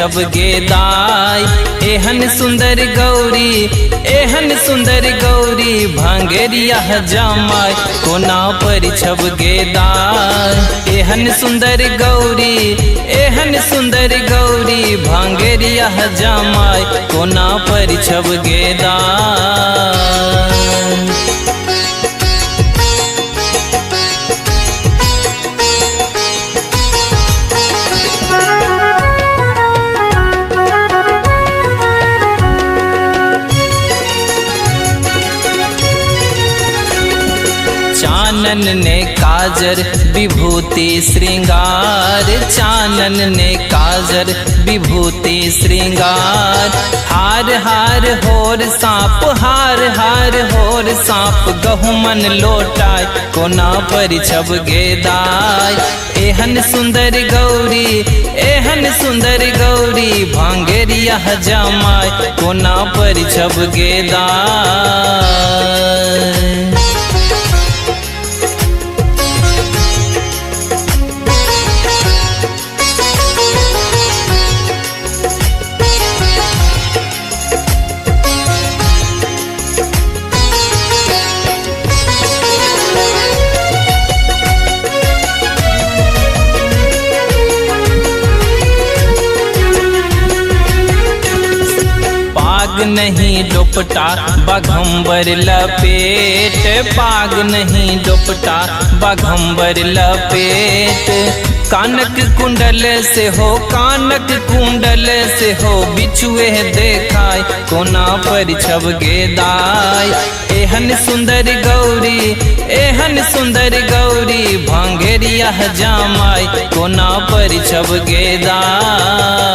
छब गेदाई। एहन सुंदर गौरी भांगेरिया जमाई कोना पर छब गेदाई। एहन सुंदर गौरी भांगेरिया जमाई कोना पर छब गेदाई। चानन ने काजर विभूति श्रृंगार, चानन ने काजर विभूति श्रृंगार। हार हार होर सांप, हार हार होर सांप गहुमन लोटाय कोना पर छब गेदाई। एहन सुंदर गौरी भांगेरिया जमाई कोना पर छब गेदाई। पाग नहीं दुपटा बाघंबर लपेट, पाग नहीं दुपटा बाघंबर लपेट। कानक कुंडल से हो, कानक कुंडल से हो बिछुए देखाय कोना पर छब गेदाई। एहन सुंदर गौरी भांगेरिया जमाई कोना पर छब गेदाई।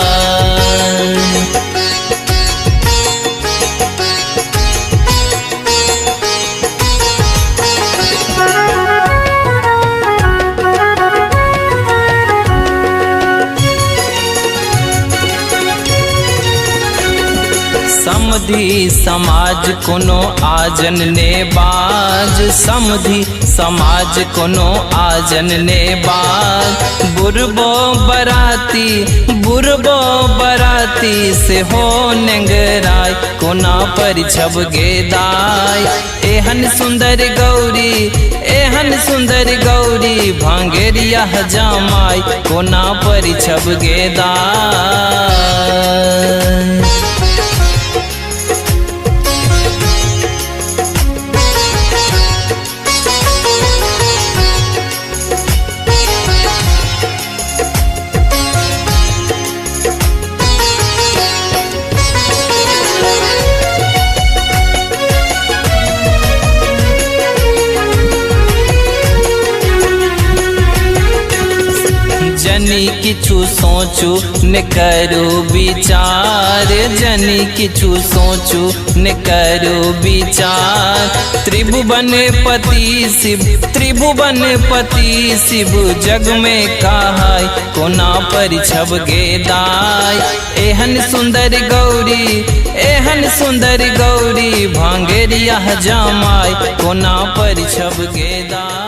समधि समाज कोनो आजन ने बाज, समधि समाज कोनो आजन ने बाज। बुरबो बराती से हो नेंगराय कोना पर छब गेदाई। एहन सुंदर गौरी भांगेरिया जमाई कोना पर छब गेदाई। जनी किछु सोचू न करो विचार, जनी किछु सोचू न करो विचार। त्रिभुवन पति शिव जग में कहाय कोना पर छब गेदाई। एहन सुंदर गौरी भांगेरिया जमाई कोना पर छब गेदाई।